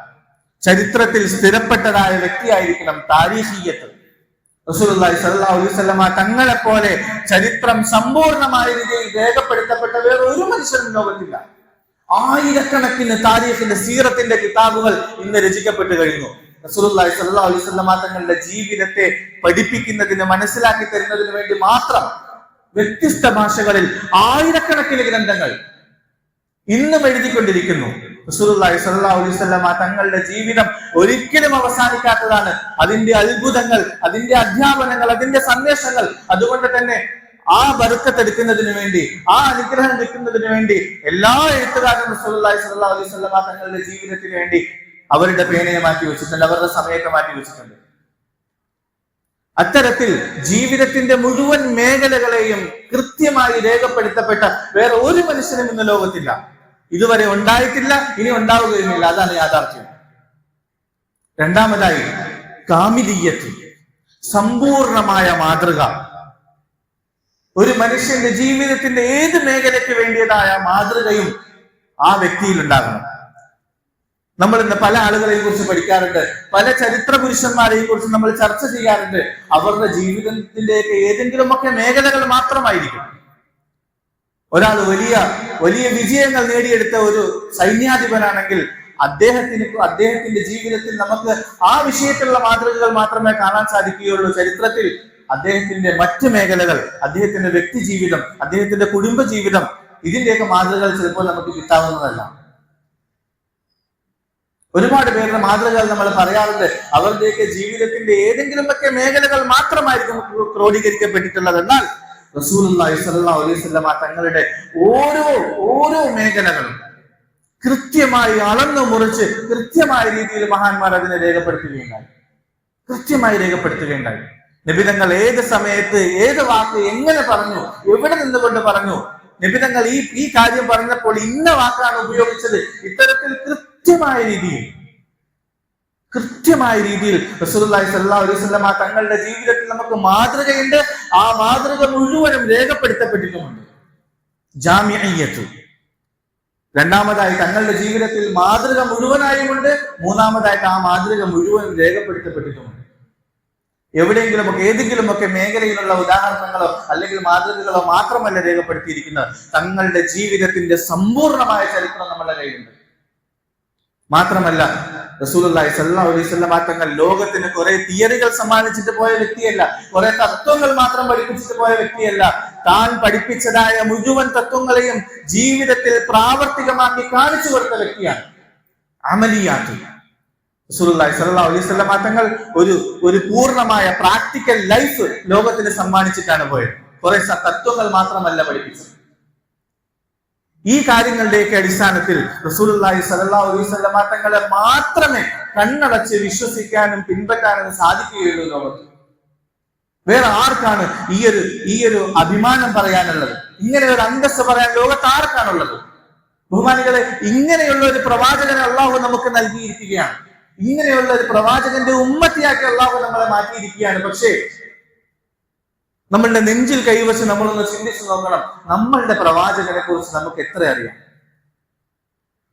ചരിത്രത്തിൽ സ്ഥിരപ്പെട്ടതായ വ്യക്തിയായിരിക്കണം താരീഖിയത്ത്. റസൂലുള്ളാഹി സ്വല്ലല്ലാഹു അലൈഹി വസല്ലം തങ്ങളെ പോലെ ചരിത്രം സമ്പൂർണമായ രീതിയിൽ രേഖപ്പെടുത്തപ്പെട്ട വേറെ ഒരു മനുഷ്യനും ലോകത്തില്ല. ആയിരക്കണക്കിന് താരീഖിന്റെ സീറത്തിന്റെ കിതാബുകൾ ഇന്ന് രചിക്കപ്പെട്ടു കഴിഞ്ഞു. റസൂലുള്ളാഹി സ്വല്ലല്ലാഹു അലൈഹി വസല്ലം തങ്ങളുടെ ജീവിതത്തെ പഠിപ്പിക്കുന്നതിന്, മനസ്സിലാക്കി തരുന്നതിന് വേണ്ടി മാത്രം വ്യത്യസ്ത ഭാഷകളിൽ ആയിരക്കണക്കിന് ഗ്രന്ഥങ്ങൾ ഇന്നും എഴുതിക്കൊണ്ടിരിക്കുന്നു. റസൂലുള്ളാഹി സ്വല്ലല്ലാഹു അലൈഹി വസല്ലം തങ്ങളുടെ ജീവിതം ഒരിക്കലും അവസാനിക്കാത്തതാണ്. അതിന്റെ അത്ഭുതങ്ങൾ, അതിന്റെ അധ്യാപനങ്ങൾ, അതിന്റെ സന്ദേശങ്ങൾ. അതുകൊണ്ട് തന്നെ ആ ബർക്കത്തെടുക്കുന്നതിന് വേണ്ടി, ആ അനുഗ്രഹം കിട്ടുന്നതിന് വേണ്ടി എല്ലാ എഴുത്തുകാരും റസൂലുള്ളാഹി സ്വല്ലല്ലാഹു അലൈഹി വസല്ലം തങ്ങളുടെ ജീവിതത്തിന് വേണ്ടി അവരുടെ പേനയെ മാറ്റി വെച്ചിട്ടുണ്ട്, അവരുടെ സമയത്തെ മാറ്റി വെച്ചിട്ടുണ്ട്. അത്തരത്തിൽ ജീവിതത്തിന്റെ മുഴുവൻ മേഖലകളെയും കൃത്യമായി രേഖപ്പെടുത്തപ്പെട്ട വേറെ ഒരു മനുഷ്യനും ഇന്ന് ലോകത്തില്ല. ഇതുവരെ ഉണ്ടായിട്ടില്ല, ഇനി ഉണ്ടാവുകയുമില്ല. അതാണ് യാഥാർത്ഥ്യം. രണ്ടാമതായി കാമിലിയത്ത്, സമ്പൂർണമായ മാതൃക. ഒരു മനുഷ്യന്റെ ജീവിതത്തിന്റെ ഏത് മേഖലയ്ക്ക് വേണ്ടിയതായ മാതൃകയും ആ വ്യക്തിയിൽ ഉണ്ടാകണം. നമ്മൾ ഇന്ന് പല ആളുകളെയും കുറിച്ച് പഠിക്കാറുണ്ട്, പല ചരിത്ര പുരുഷന്മാരെയും കുറിച്ച് നമ്മൾ ചർച്ച ചെയ്യാറുണ്ട്. അവരുടെ ജീവിതത്തിന്റെ ഏതെങ്കിലുമൊക്കെ മേഖലകൾ മാത്രമായിരിക്കും. ഒരാൾ വലിയ വിജയങ്ങൾ നേടിയെടുത്ത ഒരു സൈന്യാധിപനാണെങ്കിൽ അദ്ദേഹത്തിന്റെ ജീവിതത്തിൽ നമുക്ക് ആ വിഷയത്തിലുള്ള മാതൃകകൾ മാത്രമേ കാണാൻ സാധിക്കുകയുള്ളൂ. ചരിത്രത്തിൽ അദ്ദേഹത്തിന്റെ മറ്റ് മേഖലകൾ, അദ്ദേഹത്തിന്റെ വ്യക്തി ജീവിതം, അദ്ദേഹത്തിന്റെ കുടുംബ ജീവിതം, ഇതിന്റെയൊക്കെ മാതൃകകൾ ചിലപ്പോൾ നമുക്ക് കിട്ടാവുന്നതല്ല. ഒരുപാട് പേരുടെ മാതൃകകൾ നമ്മൾ പറയാറുണ്ട്. അവരുടെയൊക്കെ ജീവിതത്തിന്റെ ഏതെങ്കിലുമൊക്കെ മേഖലകൾ മാത്രമായിരിക്കും ക്രോഡീകരിക്കപ്പെട്ടിട്ടുള്ളത്. എന്നാൽ റസൂലുള്ളാഹി സ്വല്ലല്ലാഹു അലൈഹി വസല്ലം തങ്ങളുടെ ഓരോ മേഖലകളും കൃത്യമായി അളന്നു മുറിച്ച് കൃത്യമായ രീതിയിൽ മഹാന്മാർ അതിനെ രേഖപ്പെടുത്തുകയുണ്ടായി. നബിതങ്ങൾ ഏത് സമയത്ത് ഏത് വാക്ക് എങ്ങനെ പറഞ്ഞു, എവിടെ നിന്നുകൊണ്ട് പറഞ്ഞു, നബിതങ്ങൾ ഈ കാര്യം പറഞ്ഞപ്പോൾ ഇന്ന വാക്കാണ് ഉപയോഗിച്ചത്, ഇത്തരത്തിൽ കൃത്യമായ രീതിയിൽ റസൂലുള്ളാഹി സ്വല്ലല്ലാഹു അലൈഹി വസല്ലം തങ്ങളുടെ ജീവിതത്തിൽ നമുക്ക് മാതൃകയുണ്ട്. ആ മാതൃക മുഴുവനും രേഖപ്പെടുത്തപ്പെട്ടിട്ടുമുണ്ട്. ജാമിഇയ്യത്ത്, രണ്ടാമതായി തങ്ങളുടെ ജീവിതത്തിൽ മാതൃക മുഴുവനായുമുണ്ട്. മൂന്നാമതായിട്ട് ആ മാതൃക മുഴുവനും രേഖപ്പെടുത്തപ്പെട്ടിട്ടുമുണ്ട്. എവിടെയെങ്കിലുമൊക്കെ ഏതെങ്കിലുമൊക്കെ മേഖലയിലുള്ള ഉദാഹരണങ്ങളോ അല്ലെങ്കിൽ മാതൃകകളോ മാത്രമല്ല രേഖപ്പെടുത്തിയിരിക്കുന്നത്, തങ്ങളുടെ ജീവിതത്തിന്റെ സമ്പൂർണമായ ചരിത്രം നമ്മുടെ കയ്യിലുണ്ട്. മാത്രമല്ല റസൂലുള്ളാഹി സ്വല്ലല്ലാഹു അലൈഹി വസല്ലം തങ്ങൾ ലോകത്തിന് കുറെ തിയറികൾ സമ്മാനിച്ചിട്ട് പോയ വ്യക്തിയല്ല, കുറെ തത്വങ്ങൾ മാത്രം പഠിപ്പിച്ചിട്ട് പോയ വ്യക്തിയല്ല. താൻ പഠിപ്പിച്ചതായ മുഴുവൻ തത്വങ്ങളെയും ജീവിതത്തിൽ പ്രാവർത്തികമാക്കി കാണിച്ചു കൊടുത്ത വ്യക്തിയാണ്. അമലിയാത്ത്. റസൂലുള്ളാഹി സ്വല്ലല്ലാഹു അലൈഹി വസല്ലം തങ്ങൾ ഒരു പൂർണ്ണമായ പ്രാക്ടിക്കൽ ലൈഫ് ലോകത്തിന് സമ്മാനിച്ചിട്ടാണ് പോയത്. കുറെ തത്വങ്ങൾ മാത്രമല്ല പഠിപ്പിച്ചത്. ഈ കാര്യങ്ങളുടെയൊക്കെ അടിസ്ഥാനത്തിൽ റസൂലുള്ളാഹി സ്വല്ലല്ലാഹു അലൈഹി വസല്ലം തങ്ങളെ മാത്രമേ കണ്ണടച്ച് വിശ്വസിക്കാനും പിൻപറ്റാനും സാധിക്കുകയുള്ളൂ ലോകത്ത്. വേറെ ആർക്കാണ് ഈ ഒരു അഭിമാനം പറയാനുള്ളത്? ഇങ്ങനെ ഒരു അന്തസ്സ് പറയാൻ ലോകത്ത് ആർക്കാണുള്ളത്? ബഹുമാനികളെ, ഇങ്ങനെയുള്ള ഒരു പ്രവാചകനെ അള്ളാഹു നമുക്ക് നൽകിയിരിക്കുകയാണ്. ഇങ്ങനെയുള്ള ഒരു പ്രവാചകന്റെ ഉമ്മത്തിയാക്കി അള്ളാഹു നമ്മളെ മാറ്റിയിരിക്കുകയാണ്. പക്ഷേ നമ്മളുടെ നെഞ്ചിൽ കൈവച്ച് നമ്മളൊന്ന് ചിന്തിച്ചു നോക്കണം, നമ്മളുടെ പ്രവാചകനെ കുറിച്ച് നമുക്ക് എത്ര അറിയാം?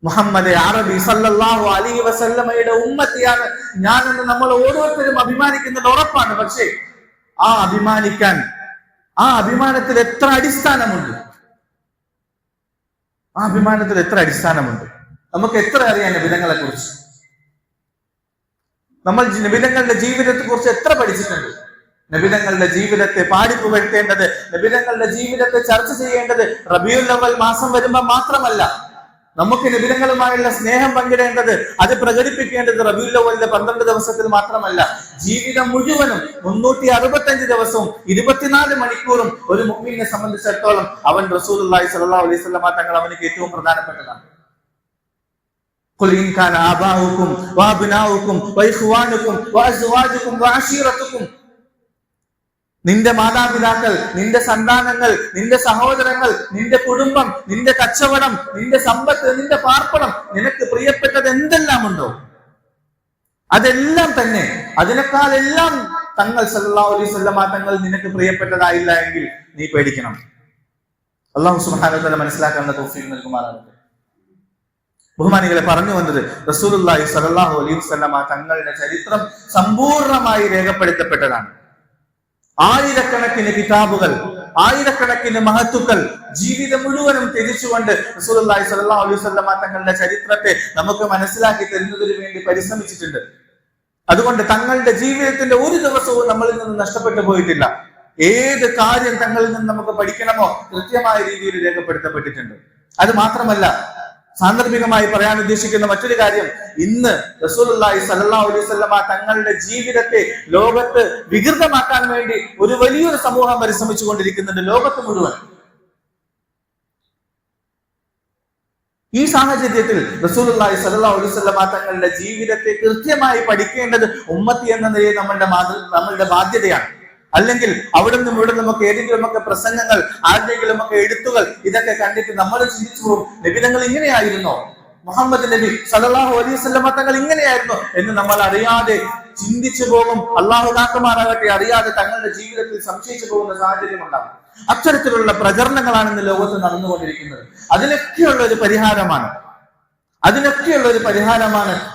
മുഹമ്മദ് അറബി സല്ലല്ലാഹു അലൈഹി വസല്ലമയുടെ ഉമ്മത്തിയാണ് ഞാനെന്ന് നമ്മൾ ഓരോരുത്തരും അഭിമാനിക്കുന്നത് ഉറപ്പാണ്. പക്ഷേ ആ അഭിമാനത്തിൽ എത്ര അടിസ്ഥാനമുണ്ട്? നമുക്ക് എത്ര അറിയാം നബിതങ്ങളെ കുറിച്ച്? നമ്മൾ നബിതങ്ങളുടെ ജീവിതത്തെ കുറിച്ച് എത്ര പഠിച്ചിട്ടുണ്ട്? നബിതങ്ങളുടെ ജീവിതത്തെ പാടിപ്പുകഴ്ത്തേണ്ടത്, നബിതങ്ങളുടെ ജീവിതത്തെ ചർച്ച ചെയ്യേണ്ടത് റബീഉൽ അവ്വൽ മാസം വരുമ്പോൾ മാത്രമല്ല. നമുക്ക് നബിതങ്ങളുമായുള്ള സ്നേഹം പങ്കിടേണ്ടത്, അത് പ്രകടിപ്പിക്കേണ്ടത് റബീഉൽ അവ്വലിലെ 12 ദിവസത്തിൽ മാത്രമല്ല. ജീവിതം മുഴുവനും 365 ദിവസവും 24 മണിക്കൂറും ഒരു മുഅ്മിനെ സംബന്ധിച്ചിടത്തോളം അവൻ റസൂലുള്ളാഹി സ്വല്ലല്ലാഹു അലൈഹി വസല്ലം തങ്ങൾ അവനക്ക് ഏറ്റവും പ്രധാനപ്പെട്ടതാണ്. ഖുൽ ഇൻ കാന ആബാഉകും വഅബ്നാഉകും വഇഖ്വാനുകും വഅസ്വാജുകും വഅശീറതുകും, നിന്റെ മാതാപിതാക്കൾ, നിന്റെ സന്താനങ്ങൾ, നിന്റെ സഹോദരങ്ങൾ, നിന്റെ കുടുംബം, നിന്റെ കച്ചവടം, നിന്റെ സമ്പത്ത്, നിന്റെ പാർപ്പണം, നിനക്ക് പ്രിയപ്പെട്ടത് എന്തെല്ലാം ഉണ്ടോ അതെല്ലാം തന്നെ, അതിനേക്കാളെല്ലാം തങ്ങൾ സല്ലല്ലാഹു അലൈഹി വസല്ലമ തങ്ങൾ നിനക്ക് പ്രിയപ്പെട്ടതായില്ല എങ്കിൽ നീ പേടിക്കണം. അല്ലാഹു സുബ്ഹാനഹു വ തആല മനസ്സിലാക്കാനുള്ള തൗഫീഖ് നൽകുമാറാകട്ടെ. ബഹുമാനികളെ, പറഞ്ഞു വന്നത് റസൂലുള്ളാഹി സ്വല്ലല്ലാഹു അലൈഹി വസല്ലമ തങ്ങളുടെ ചരിത്രം സമ്പൂർണമായി രേഖപ്പെടുത്തപ്പെട്ടതാണ്. ആയിരക്കണക്കിന് കിതാബുകൾ, ആയിരക്കണക്കിന് മഹത്തുക്കൾ ജീവിതം മുഴുവനും ത്യജിച്ചുകൊണ്ട് റസൂലുള്ളാഹി സ്വല്ലല്ലാഹു അലൈഹി വസല്ലമ തങ്ങളുടെ ചരിത്രത്തെ നമുക്ക് മനസ്സിലാക്കി തരുന്നതിന് വേണ്ടി പരിശ്രമിച്ചിട്ടുണ്ട്. അതുകൊണ്ട് തങ്ങളുടെ ജീവിതത്തിന്റെ ഒരു ദിവസവും നമ്മളിൽ നിന്ന് നഷ്ടപ്പെട്ടു പോയിട്ടില്ല. ഏത് കാര്യം തങ്ങളിൽ നിന്ന് നമുക്ക് പഠിക്കണമോ കൃത്യമായ രീതിയിൽ രേഖപ്പെടുത്തപ്പെട്ടിട്ടുണ്ട്. അത് മാത്രമല്ല, സാന്ദർഭികമായി പറയാൻ ഉദ്ദേശിക്കുന്ന മറ്റൊരു കാര്യം, ഇന്ന് റസൂലുള്ളാഹി സ്വല്ലല്ലാഹു അലൈഹി വസല്ലമ തങ്ങളുടെ ജീവിതത്തെ ലോകത്ത് വികൃതമാക്കാൻ വേണ്ടി ഒരു വലിയൊരു സമൂഹം പരിശ്രമിച്ചു കൊണ്ടിരിക്കുന്നുണ്ട്, ലോകത്ത് മുഴുവൻ. ഈ സാഹചര്യത്തിൽ റസൂലുള്ളാഹി സ്വല്ലല്ലാഹു അലൈഹി വസല്ലമ തങ്ങളുടെ ജീവിതത്തെ കൃത്യമായി പഠിക്കേണ്ടത് ഉമ്മത്തി എന്ന നിലയിൽ നമ്മളുടെ ബാധ്യതയാണ്. അല്ലെങ്കിൽ അവിടെ നിന്നും ഇവിടെ നമുക്ക് ഏതെങ്കിലുമൊക്കെ പ്രസംഗങ്ങൾ, ആരുടെയെങ്കിലുമൊക്കെ എഴുത്തുകൾ ഇതൊക്കെ കണ്ടിട്ട് നമ്മൾ ചിന്തിച്ചു പോകും, നബിതങ്ങൾ ഇങ്ങനെയായിരുന്നോ, മുഹമ്മദ് നബി സല്ലല്ലാഹു അലൈഹി വസല്ലമ തങ്ങൾ ഇങ്ങനെയായിരുന്നു എന്ന് നമ്മൾ അറിയാതെ ചിന്തിച്ചു പോകും. അള്ളാഹു കാക്കുമാറാകട്ടെ, അറിയാതെ തങ്ങളുടെ ജീവിതത്തിൽ സംശയിച്ചു പോകുന്ന സാഹചര്യം ഉണ്ടാകും. അത്തരത്തിലുള്ള പ്രചരണങ്ങളാണ് ഇന്ന് ലോകത്ത് നടന്നുകൊണ്ടിരിക്കുന്നത്. അതിനൊക്കെയുള്ള ഒരു പരിഹാരമാണ്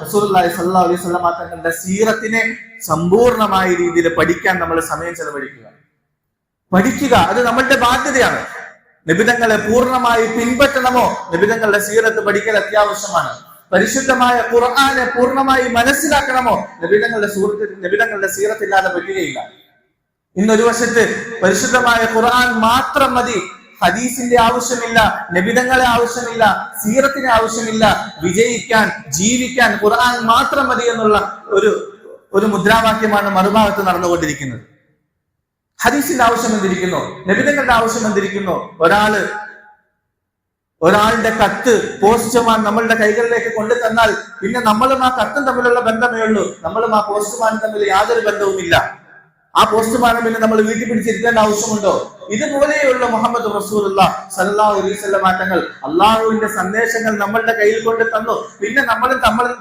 റസൂലുള്ളാഹി സ്വല്ലല്ലാഹു അലൈഹി വസല്ലമ തങ്ങളുടെ സീറത്തിനെ സമ്പൂർണമായ രീതിയിൽ പഠിക്കാൻ നമ്മൾ സമയം പഠിക്കുക. അത് നമ്മളുടെ ബാധ്യതയാണ്. നബിതങ്ങളെ പൂർണ്ണമായി പിൻപറ്റണമോ, നബിതങ്ങളുടെ സീറത്ത് പഠിക്കൽ അത്യാവശ്യമാണ്. പരിശുദ്ധമായ ഖുർആനെ പൂർണ്ണമായി മനസ്സിലാക്കണമോ, നബിതങ്ങളുടെ സീറത്തില്ലാതെ പറ്റുകയില്ല. ഇന്നൊരു വശത്ത് പരിശുദ്ധമായ ഖുർആൻ മാത്രം മതി, ഹദീസിന്റെ ആവശ്യമില്ല, നബിതങ്ങളെ ആവശ്യമില്ല, സീറത്തിന് ആവശ്യമില്ല, വിജയിക്കാൻ, ജീവിക്കാൻ ഖുർആൻ മാത്രം മതി എന്നുള്ള ഒരു മുദ്രാവാക്യമാണ് മറുഭാഗത്ത് നടന്നുകൊണ്ടിരിക്കുന്നത്. ഹദീസിന്റെ ആവശ്യം എന്തിരിക്കുന്നു, നബിതങ്ങളുടെ ആവശ്യം എന്തിരിക്കുന്നു? ഒരാളുടെ കത്ത് പോസ്റ്റ്മാൻ നമ്മളുടെ കൈകളിലേക്ക് കൊണ്ടു തന്നാൽ പിന്നെ നമ്മളും ആ കത്തും തമ്മിലുള്ള ബന്ധമേ ഉള്ളൂ, നമ്മളും ആ പോസ്റ്റ്മാനും തമ്മിൽ യാതൊരു ബന്ധവുമില്ല. ആ പോസ്റ്റ്മാനം പിന്നെ നമ്മൾ വീട്ടിൽ പിടിച്ചിരിക്കേണ്ട ആവശ്യമുണ്ടോ? ഇതുപോലെയുള്ള മുഹമ്മദ് റസൂലുള്ളാഹി സ്വല്ലല്ലാഹു അലൈഹി വസല്ലമ തങ്ങൾ അള്ളാഹുവിന്റെ സന്ദേശങ്ങൾ നമ്മളുടെ കയ്യിൽ കൊണ്ട് തന്നു, പിന്നെ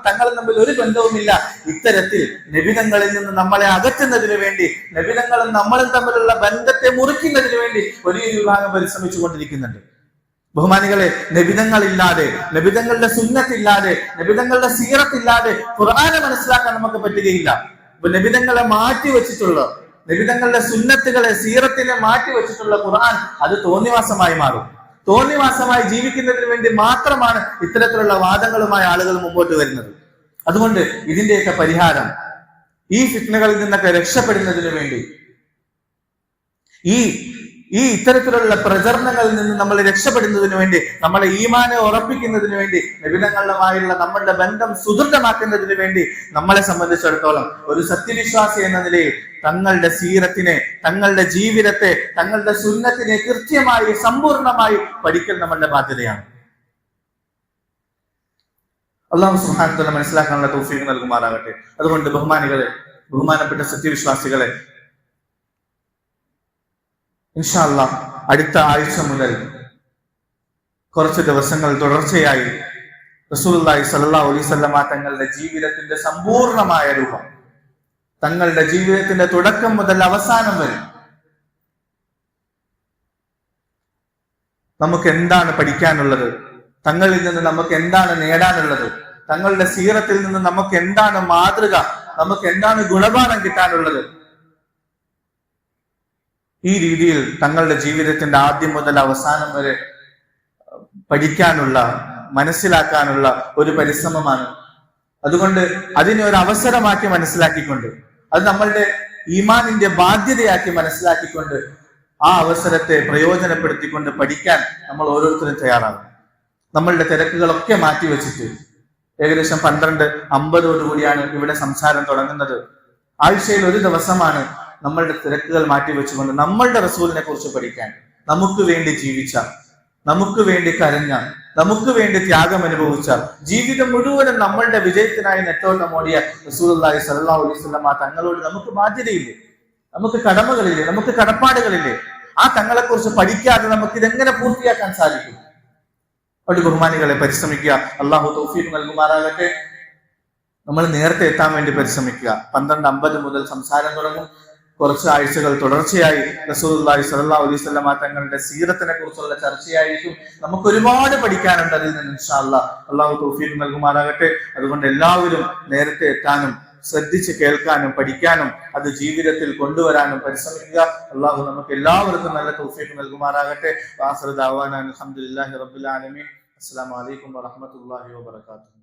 തങ്ങളും തമ്മിൽ ഒരു ബന്ധവുമില്ല. ഇത്തരത്തിൽ നബിതങ്ങളിൽ നിന്ന് നമ്മളെ അകറ്റുന്നതിന് വേണ്ടി, നബിതങ്ങളും നമ്മളും തമ്മിലുള്ള ബന്ധത്തെ മുറിക്കുന്നതിന് വേണ്ടി വലിയൊരു വിഭാഗം പരിശ്രമിച്ചു കൊണ്ടിരിക്കുന്നുണ്ട്. ബഹുമാനികളെ, നബിതങ്ങളില്ലാതെ, നബിതങ്ങളുടെ സുന്നത്തില്ലാതെ, നബിതങ്ങളുടെ സീറത്തില്ലാതെ ഖുർആനെ മനസ്സിലാക്കാൻ നമുക്ക് പറ്റുകയില്ല. നബിതങ്ങളെ മാറ്റിവെച്ചിട്ടുള്ള, നബിതങ്ങളുടെ സുന്നത്തുകളെ, സീറത്തിനെ മാറ്റിവെച്ചിട്ടുള്ള ഖുർആൻ അത് തോന്നിവാസമായി മാറും. തോന്നിവാസമായി ജീവിക്കുന്നതിന് വേണ്ടി മാത്രമാണ് ഇത്തരത്തിലുള്ള വാദങ്ങളുമായി ആളുകൾ മുമ്പോട്ട് വരുന്നത്. അതുകൊണ്ട് ഇതിന്റെയൊക്കെ പരിഹാരം, ഈ ഫിത്നകളിൽ നിന്നൊക്കെ രക്ഷപ്പെടുന്നതിന് വേണ്ടി, ഈ ഇത്തരത്തിലുള്ള പ്രചരണങ്ങളിൽ നിന്ന് നമ്മൾ രക്ഷപ്പെടുന്നതിന് വേണ്ടി, നമ്മളെ ഈമാനെ ഉറപ്പിക്കുന്നതിന് വേണ്ടി, നബിതങ്ങളുമായുള്ള നമ്മളുടെ ബന്ധം സുദൃഢമാക്കുന്നതിന് വേണ്ടി നമ്മളെ സംബന്ധിച്ചിടത്തോളം ഒരു സത്യവിശ്വാസി എന്ന നിലയിൽ തങ്ങളുടെ സീറത്തിനെ, തങ്ങളുടെ ജീവിതത്തെ, തങ്ങളുടെ സുന്നത്തിനെ കൃത്യമായി സമ്പൂർണമായി പഠിക്കൽ നമ്മളുടെ ബാധ്യതയാണ്. അല്ലാഹു സുബ്ഹാനഹു വ തആല മനസ്സിലാക്കാനുള്ള തൗഫീഖ് നൽകുമാറാകട്ടെ. അതുകൊണ്ട് ബഹുമാനപ്പെട്ട സത്യവിശ്വാസികളെ, ഇൻഷാ അല്ലാഹ് അടുത്ത ആഴ്ച മുതൽ കുറച്ച് ദിവസങ്ങൾ തുടർച്ചയായി റസൂലുള്ളാഹി സ്വല്ലല്ലാഹു അലൈഹി വസല്ലമ തങ്ങളുടെ ജീവിതത്തിന്റെ സമ്പൂർണമായ രൂപം, തങ്ങളുടെ ജീവിതത്തിന്റെ തുടക്കം മുതൽ അവസാനം വരെ നമുക്ക് എന്താണ് പഠിക്കാനുള്ളത്, തങ്ങളിൽ നിന്ന് നമുക്ക് എന്താണ് നേടാനുള്ളത്, തങ്ങളുടെ സീറത്തിൽ നിന്ന് നമുക്ക് എന്താണ് മാതൃക, നമുക്ക് എന്താണ് ഗുണപാഠം കിട്ടാനുള്ളത്, ഈ രീതിയിൽ തങ്ങളുടെ ജീവിതത്തിന്റെ ആദ്യം മുതൽ അവസാനം വരെ പഠിക്കാനുള്ള, മനസ്സിലാക്കാനുള്ള ഒരു പരിശ്രമമാണ്. അതുകൊണ്ട് അതിനെ ഒരു അവസരമാക്കി മനസ്സിലാക്കിക്കൊണ്ട്, അത് നമ്മളുടെ ഈമാനിന്റെ ബാധ്യതയാക്കി മനസ്സിലാക്കിക്കൊണ്ട് ആ അവസരത്തെ പ്രയോജനപ്പെടുത്തിക്കൊണ്ട് പഠിക്കാൻ നമ്മൾ ഓരോരുത്തരും തയ്യാറാകും. നമ്മളുടെ തിരക്കുകളൊക്കെ മാറ്റിവെച്ചിട്ട് ഏകദേശം 12:50 ഇവിടെ സംസാരം തുടങ്ങുന്നത്. ആഴ്ചയിൽ ഒരു ദിവസമാണ് നമ്മളുടെ തിരക്കുകൾ മാറ്റിവെച്ചുകൊണ്ട് നമ്മളുടെ റസൂലിനെ കുറിച്ച് പഠിക്കാൻ, നമുക്ക് വേണ്ടി ജീവിച്ച, നമുക്ക് വേണ്ടി കരഞ്ഞ, നമുക്ക് വേണ്ടി ത്യാഗം അനുഭവിച്ച, ജീവിതം മുഴുവനും നമ്മളുടെ വിജയത്തിനായി നെട്ടോട്ടമോടിയ റസൂലുള്ളാഹി സ്വല്ലല്ലാഹു അലൈഹി വസല്ലമ തങ്ങളോട് നമുക്ക് ബാധ്യതയില്ലേ, നമുക്ക് കടമകളില്ലേ, നമുക്ക് കടപ്പാടുകളില്ലേ? ആ തങ്ങളെ കുറിച്ച് പഠിക്കാതെ നമുക്ക് ഇതെങ്ങനെ പൂർത്തിയാക്കാൻ സാധിക്കും? ഒരു ബഹുമാനികളെ, പരിശ്രമിക്കുക. അള്ളാഹു തൗഫീഖ് നൽകുമാറാകട്ടെ. നമ്മൾ നേരത്തെ എത്താൻ വേണ്ടി പരിശ്രമിക്കുക. 12:50 മുതൽ സംസാരം തുടങ്ങും. കുറച്ച് ആഴ്ചകൾ തുടർച്ചയായി റസൂലുള്ളാഹി സ്വല്ലല്ലാഹു അലൈഹി വസല്ലം തങ്ങളുടെ സീറത്തിനെ കുറിച്ചുള്ള ചർച്ചയായിരിക്കും. നമുക്ക് ഒരുപാട് പഠിക്കാനുണ്ട് അതിൽ നിന്ന് ഇൻഷാ അല്ലാഹ്. അള്ളാഹു തൗഫീഖ് നൽകുമാറാകട്ടെ. അതുകൊണ്ട് എല്ലാവരും നേരത്തെ എത്താനും ശ്രദ്ധിച്ച് കേൾക്കാനും പഠിക്കാനും അത് ജീവിതത്തിൽ കൊണ്ടുവരാനും പരിശ്രമിക്കുക. അള്ളാഹു നമുക്ക് എല്ലാവർക്കും നല്ല തൗഫീഖ് നൽകുമാറാകട്ടെ. ആഖിറു ദഅവാനാ അൽഹംദുലില്ലാഹി റബ്ബിൽ ആലമീൻ. അസ്സലാമു അലൈക്കും വറഹ്മത്തുള്ളാഹി വബറകാതുഹു.